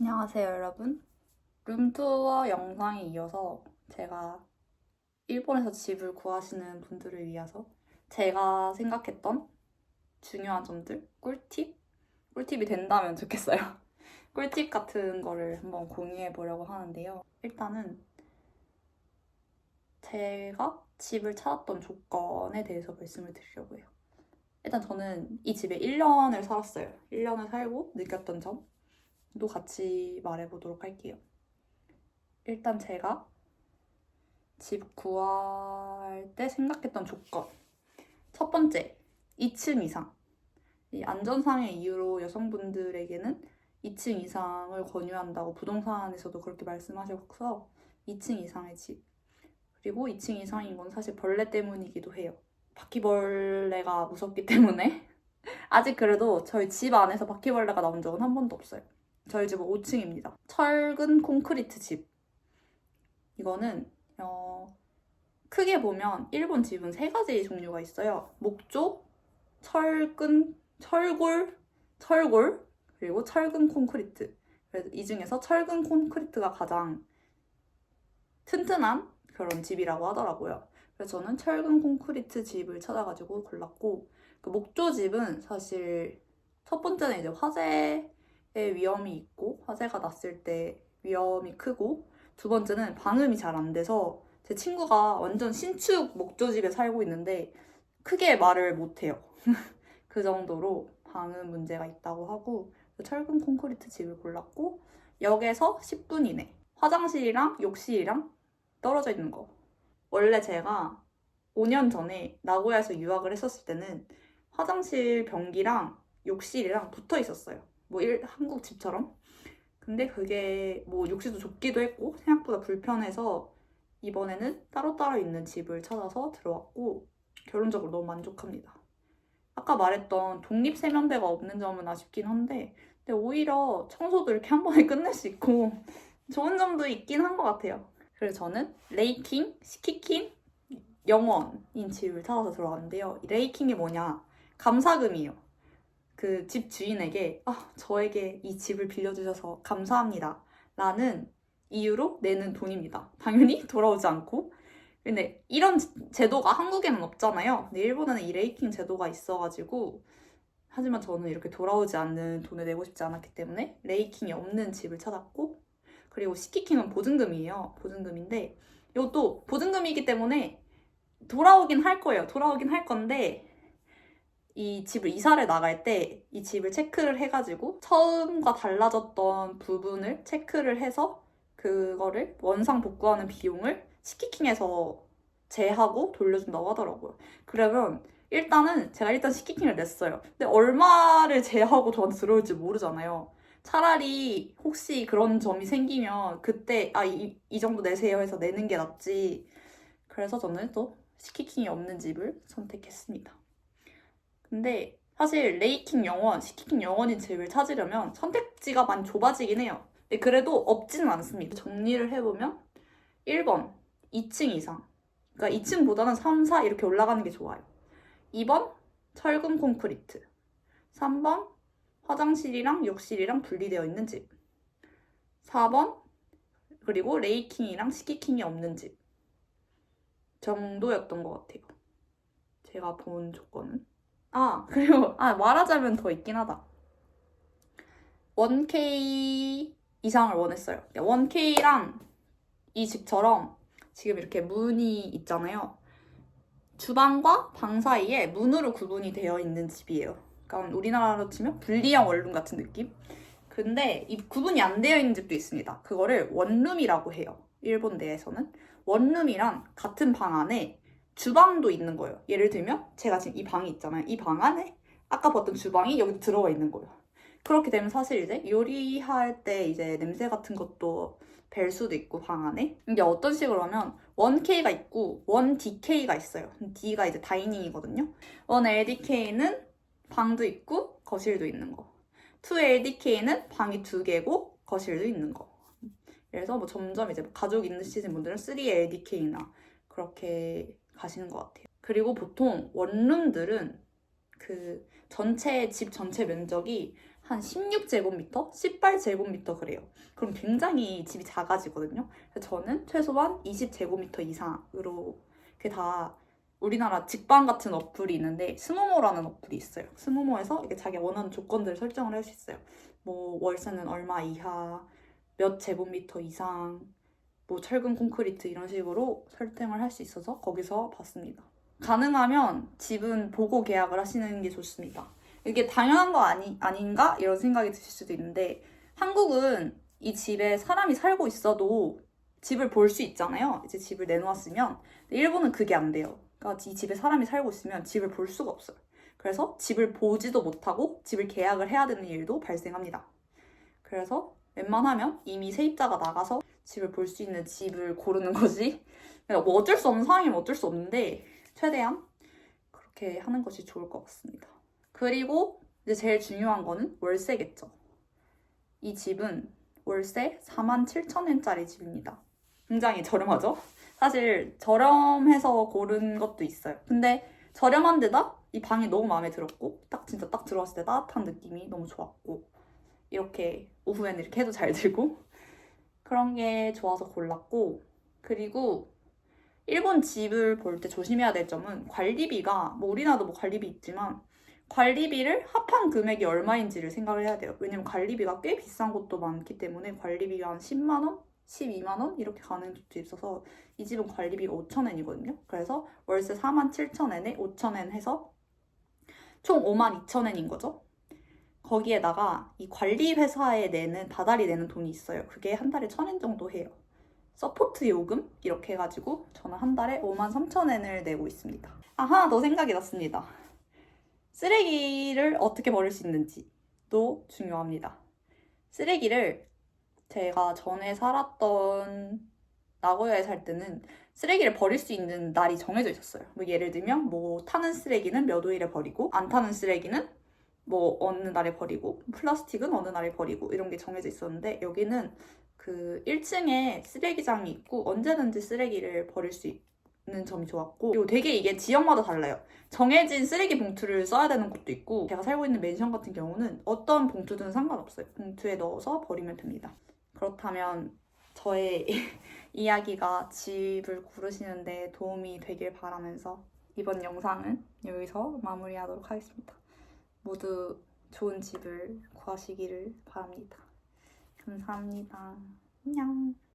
안녕하세요, 여러분. 룸투어 영상에 이어서 제가 일본에서 집을 구하시는 분들을 위해서 제가 생각했던 중요한 점들, 꿀팁이 된다면 좋겠어요. 꿀팁 같은 거를 한번 공유해 보려고 하는데요. 일단은 제가 집을 찾았던 조건에 대해서 말씀을 드리려고 해요. 일단 저는 이 집에 1년을 살았어요. 1년을 살고 느꼈던 점도 같이 말해보도록 할게요. 일단 제가 집 구할 때 생각했던 조건. 첫 번째, 2층 이상. 이 안전상의 이유로 여성분들에게는 2층 이상을 권유한다고 부동산에서도 그렇게 말씀하셔서 2층 이상의 집. 그리고 2층 이상인 건 사실 벌레 때문이기도 해요. 바퀴벌레가 무섭기 때문에 아직 그래도 저희 집 안에서 바퀴벌레가 나온 적은 한 번도 없어요. 저희 집은 5층입니다. 철근 콘크리트 집. 이거는 크게 보면 일본 집은 세 가지 종류가 있어요. 목조, 철골, 그리고 철근 콘크리트. 그래서 이 중에서 철근 콘크리트가 가장 튼튼한 그런 집이라고 하더라고요. 그래서 저는 철근 콘크리트 집을 찾아가지고 골랐고, 그 목조 집은 사실 첫 번째는 이제 화재의 위험이 있고, 화재가 났을 때 위험이 크고, 두 번째는 방음이 잘 안 돼서 제 친구가 완전 신축 목조집에 살고 있는데 크게 말을 못해요. 그 정도로 방음 문제가 있다고 하고 철근 콘크리트 집을 골랐고 역에서 10분 이내 화장실이랑 욕실이랑 떨어져 있는 거. 원래 제가 5년 전에 나고야에서 유학을 했었을 때는 화장실 변기랑 욕실이랑 붙어 있었어요. 뭐 한국 집처럼. 근데 그게 뭐 욕실도 좁기도 했고 생각보다 불편해서 이번에는 따로따로 있는 집을 찾아서 들어왔고 결론적으로 너무 만족합니다. 아까 말했던 독립세면대가 없는 점은 아쉽긴 한데 근데 오히려 청소도 이렇게 한 번에 끝낼 수 있고 좋은 점도 있긴 한 것 같아요. 그래서 저는 레이킹, 시키킨, 영원인 집을 찾아서 들어왔는데요. 레이킹이 뭐냐? 감사금이에요. 그 집 주인에게 저에게 이 집을 빌려주셔서 감사합니다 라는 이유로 내는 돈입니다. 당연히 돌아오지 않고. 근데 이런 제도가 한국에는 없잖아요. 근데 일본에는 이 레이킹 제도가 있어가지고 하지만 저는 이렇게 돌아오지 않는 돈을 내고 싶지 않았기 때문에 레이킹이 없는 집을 찾았고 그리고 시키킹은 보증금이에요. 보증금인데 이것도 보증금이기 때문에 돌아오긴 할 거예요. 돌아오긴 할 건데 이 집을 이사를 나갈 때 이 집을 체크를 해가지고 처음과 달라졌던 부분을 체크를 해서 그거를 원상 복구하는 비용을 시키킹에서 제하고 돌려준다고 하더라고요. 그러면 일단은 제가 일단 시키킹을 냈어요. 근데 얼마를 제하고 저한테 들어올지 모르잖아요. 차라리 혹시 그런 점이 생기면 그때 이 정도 내세요 해서 내는 게 낫지. 그래서 저는 또 시키킹이 없는 집을 선택했습니다. 근데 사실 레이킹 영원, 시키킹 영원인 집을 찾으려면 선택지가 많이 좁아지긴 해요. 근데 그래도 없지는 않습니다. 정리를 해보면 1번, 2층 이상. 그러니까 2층보다는 3, 4 이렇게 올라가는 게 좋아요. 2번, 철근 콘크리트. 3번, 화장실이랑 욕실이랑 분리되어 있는 집. 4번, 그리고 레이킹이랑 시키킹이 없는 집. 정도였던 것 같아요. 제가 본 조건은. 그리고 말하자면 더 있긴 하다. 1K 이상을 원했어요. 1K랑 이 집처럼 지금 이렇게 문이 있잖아요. 주방과 방 사이에 문으로 구분이 되어 있는 집이에요. 그러니까 우리나라로 치면 분리형 원룸 같은 느낌? 근데 이 구분이 안 되어 있는 집도 있습니다. 그거를 원룸이라고 해요. 일본 내에서는. 원룸이랑 같은 방 안에 주방도 있는 거예요. 예를 들면 제가 지금 이 방이 있잖아요. 이 방 안에 아까 봤던 주방이 여기 들어가 있는 거예요. 그렇게 되면 사실 이제 요리할 때 이제 냄새 같은 것도 뵐 수도 있고 방 안에. 이게 어떤 식으로 하면 1K가 있고 1DK가 있어요. D가 이제 다이닝이거든요. 1LDK는 방도 있고 거실도 있는 거. 2LDK는 방이 2개고 거실도 있는 거. 그래서 뭐 점점 이제 가족 있으신 분들은 3LDK나 그렇게 가시는 것 같아요. 그리고 보통 원룸들은 그 집 전체 면적이 한 16제곱미터, 18제곱미터 그래요. 그럼 굉장히 집이 작아지거든요. 그래서 저는 최소한 20제곱미터 이상으로 그게 다 우리나라 직방 같은 어플이 있는데 스모모라는 어플이 있어요. 스모모에서 이게 자기 원하는 조건들을 설정을 할 수 있어요. 뭐 월세는 얼마 이하, 몇 제곱미터 이상, 뭐 철근 콘크리트 이런 식으로 설정을 할 수 있어서 거기서 봤습니다. 가능하면 집은 보고 계약을 하시는 게 좋습니다. 이게 당연한 거 아닌가? 이런 생각이 드실 수도 있는데 한국은 이 집에 사람이 살고 있어도 집을 볼 수 있잖아요. 이제 집을 내놓았으면. 일본은 그게 안 돼요. 그러니까 이 집에 사람이 살고 있으면 집을 볼 수가 없어요. 그래서 집을 보지도 못하고 집을 계약을 해야 되는 일도 발생합니다. 그래서 웬만하면 이미 세입자가 나가서 집을 볼 수 있는 집을 고르는 거지. 뭐 어쩔 수 없는 상황이면 어쩔 수 없는데 최대한 그렇게 하는 것이 좋을 것 같습니다. 그리고 이제 제일 중요한 거는 월세겠죠. 이 집은 월세 47,000엔짜리 집입니다. 굉장히 저렴하죠? 사실 저렴해서 고른 것도 있어요. 근데 저렴한 데다 이 방이 너무 마음에 들었고 진짜 딱 들어왔을 때 따뜻한 느낌이 너무 좋았고 이렇게 오후에는 이렇게 해도 잘 들고 그런 게 좋아서 골랐고 그리고 일본 집을 볼 때 조심해야 될 점은 관리비가 뭐 우리나라도 뭐 관리비 있지만 관리비를 합한 금액이 얼마인지를 생각을 해야 돼요. 왜냐면 관리비가 꽤 비싼 곳도 많기 때문에 관리비가 한 10만 원, 12만 원 이렇게 가는 곳도 있어서 이 집은 관리비가 5,000엔이거든요. 그래서 월세 47,000엔에 5,000엔 해서 총 52,000엔인 거죠. 거기에다가 이 관리 회사에 내는 다달이 내는 돈이 있어요. 그게 한 달에 1,000엔 정도 해요. 서포트 요금 이렇게 해가지고 저는 한 달에 53,000엔을 내고 있습니다. 하나 더 생각이 났습니다. 쓰레기를 어떻게 버릴 수 있는지도 중요합니다. 쓰레기를 제가 전에 살았던 나고야에 살 때는 쓰레기를 버릴 수 있는 날이 정해져 있었어요. 뭐 예를 들면 뭐 타는 쓰레기는 몇 호일에 버리고 안 타는 쓰레기는 뭐 어느 날에 버리고 플라스틱은 어느 날에 버리고 이런 게 정해져 있었는데 여기는 그 1층에 쓰레기장이 있고 언제든지 쓰레기를 버릴 수 있는 점이 좋았고 그리고 되게 이게 지역마다 달라요. 정해진 쓰레기 봉투를 써야 되는 곳도 있고 제가 살고 있는 맨션 같은 경우는 어떤 봉투든 상관없어요. 봉투에 넣어서 버리면 됩니다. 그렇다면 저의 이야기가 집을 고르시는데 도움이 되길 바라면서 이번 영상은 여기서 마무리하도록 하겠습니다. 모두 좋은 집을 구하시기를 바랍니다. 감사합니다. 안녕.